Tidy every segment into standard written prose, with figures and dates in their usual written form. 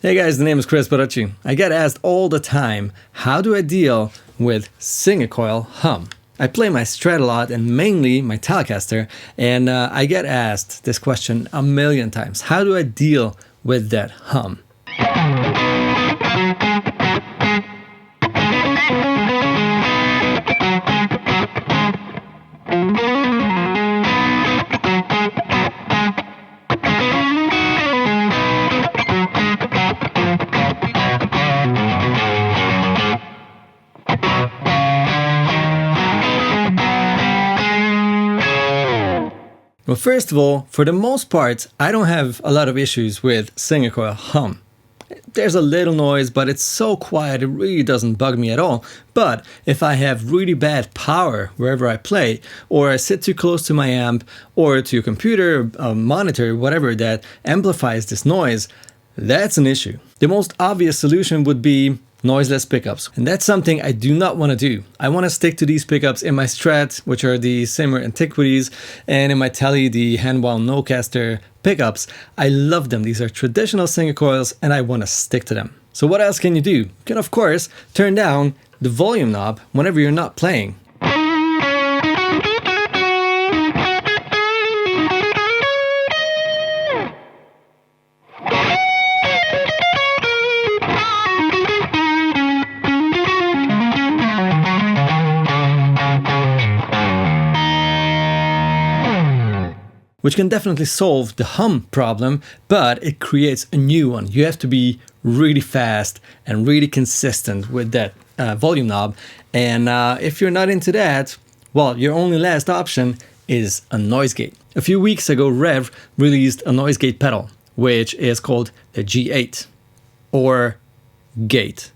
Hey guys, the name is Kris Barocsi. I get asked all the time, how do I deal with single-coil hum? I play my Strat a lot and mainly my Telecaster, and I get asked this question a million times. How do I deal with that hum? Well, first of all, for the most part, I don't have a lot of issues with single-coil hum. There's a little noise, but it's so quiet it really doesn't bug me at all. But if I have really bad power wherever I play, or I sit too close to my amp, or to a computer, a monitor, whatever that amplifies this noise, that's an issue. The most obvious solution would be noiseless pickups, and that's something I do not want to do. I want to stick to these pickups in my Strat, which are the Simmer Antiquities, and in my tele, the hand-wound no-caster pickups. I love them. These are traditional single coils, and I want to stick to them. So what else can you do? You can, of course, turn down the volume knob whenever you're not playing. Which can definitely solve the hum problem, but it creates a new one. You have to be really fast and really consistent with that volume knob. And if you're not into that, well, your only last option is a noise gate. A few weeks ago, Revv released a noise gate pedal, which is called the G8 or gate.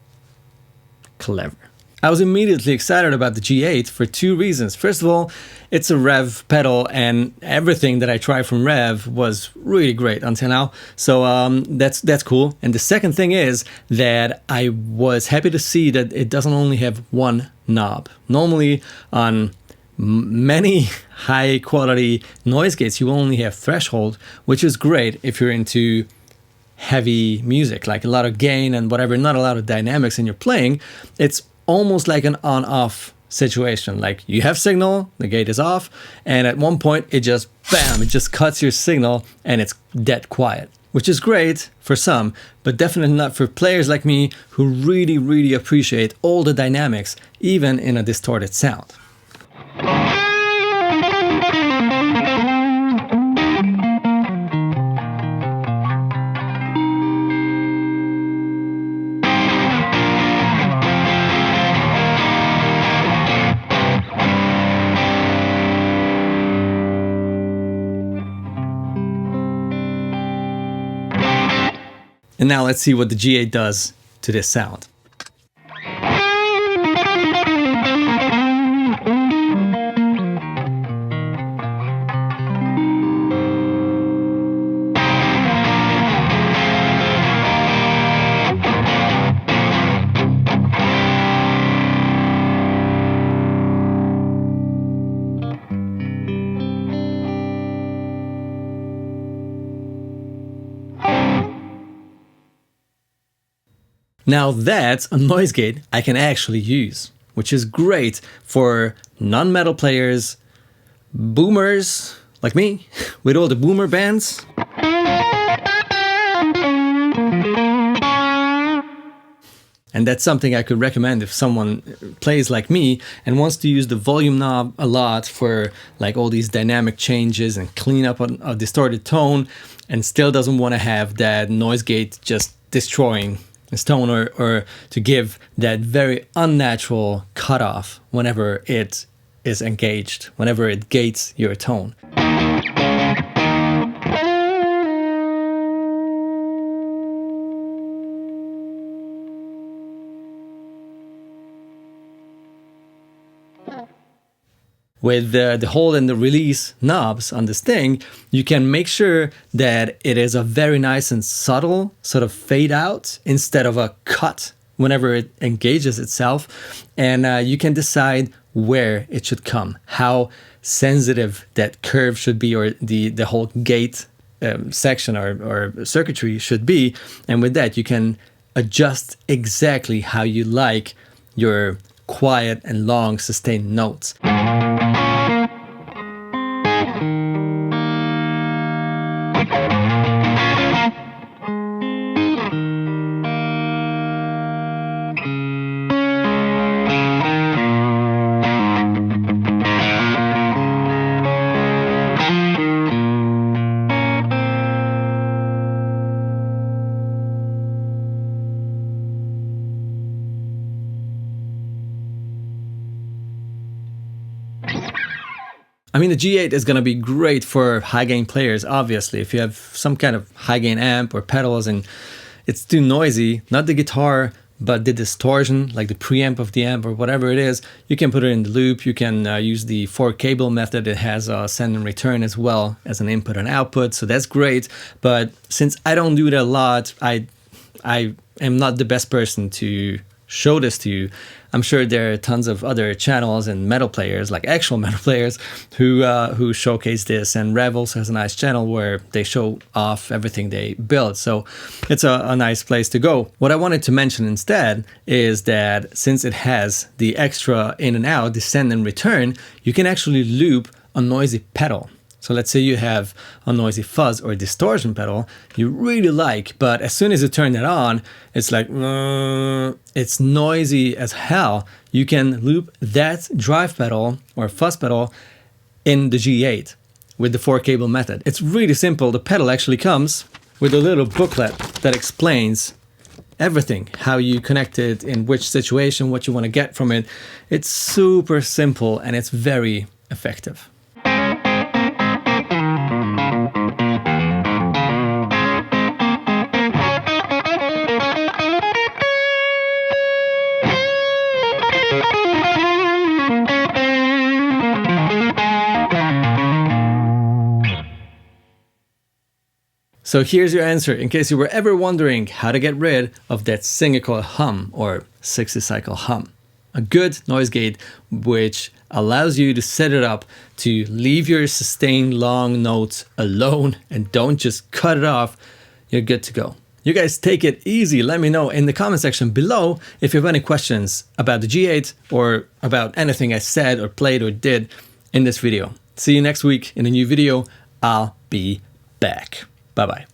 Clever. I was immediately excited about the G8 for two reasons. First of all, it's a Revv pedal, and everything that I tried from Revv was really great until now. So that's cool. And the second thing is that I was happy to see that it doesn't only have one knob. Normally on many high quality noise gates, you only have threshold, which is great if you're into heavy music, like a lot of gain and whatever, not a lot of dynamics in your playing. It's almost like an on-off situation. Like you have signal, the gate is off, and at one point it just bam, it just cuts your signal and it's dead quiet, which is great for some, but definitely not for players like me who really appreciate all the dynamics, even in a distorted sound. And now let's see what the G8 does to this sound. Now that's a noise gate I can actually use, which is great for non-metal players, boomers like me, with all the boomer bands. And that's something I could recommend if someone plays like me and wants to use the volume knob a lot for like all these dynamic changes and clean up a distorted tone, and still doesn't want to have that noise gate just destroying his tone, or to give that very unnatural cutoff whenever it is engaged, whenever it gates your tone. With the hold and the release knobs on this thing, you can make sure that it is a very nice and subtle sort of fade out instead of a cut whenever it engages itself. And you can decide where it should come, how sensitive that curve should be, or the whole gate section or circuitry should be. And with that, you can adjust exactly how you like your quiet and long sustained notes. I mean, the G8 is going to be great for high gain players, obviously. If you have some kind of high gain amp or pedals and it's too noisy, not the guitar, but the distortion, like the preamp of the amp or whatever it is, you can put it in the loop. You can use the 4-cable method. It has a send and return as well as an input and output, so that's great. But since I don't do that a lot, I am not the best person to show this to you. I'm sure there are tons of other channels and metal players, like actual metal players, who showcase this. And Revv also has a nice channel where they show off everything they build. So it's a nice place to go. What I wanted to mention instead is that since it has the extra in and out, the send and return, you can actually loop a noisy pedal. So let's say you have a noisy fuzz or distortion pedal you really like, but as soon as you turn it on, it's like, it's noisy as hell. You can loop that drive pedal or fuzz pedal in the G8 with the 4-cable method. It's really simple. The pedal actually comes with a little booklet that explains everything, how you connect it, in which situation, what you want to get from it. It's super simple and it's very effective. So here's your answer, in case you were ever wondering how to get rid of that single-coil hum or 60-cycle hum. A good noise gate which allows you to set it up to leave your sustained long notes alone and don't just cut it off. You're good to go. You guys take it easy. Let me know in the comment section below if you have any questions about the G8 or about anything I said or played or did in this video. See you next week in a new video. I'll be back. Bye-bye.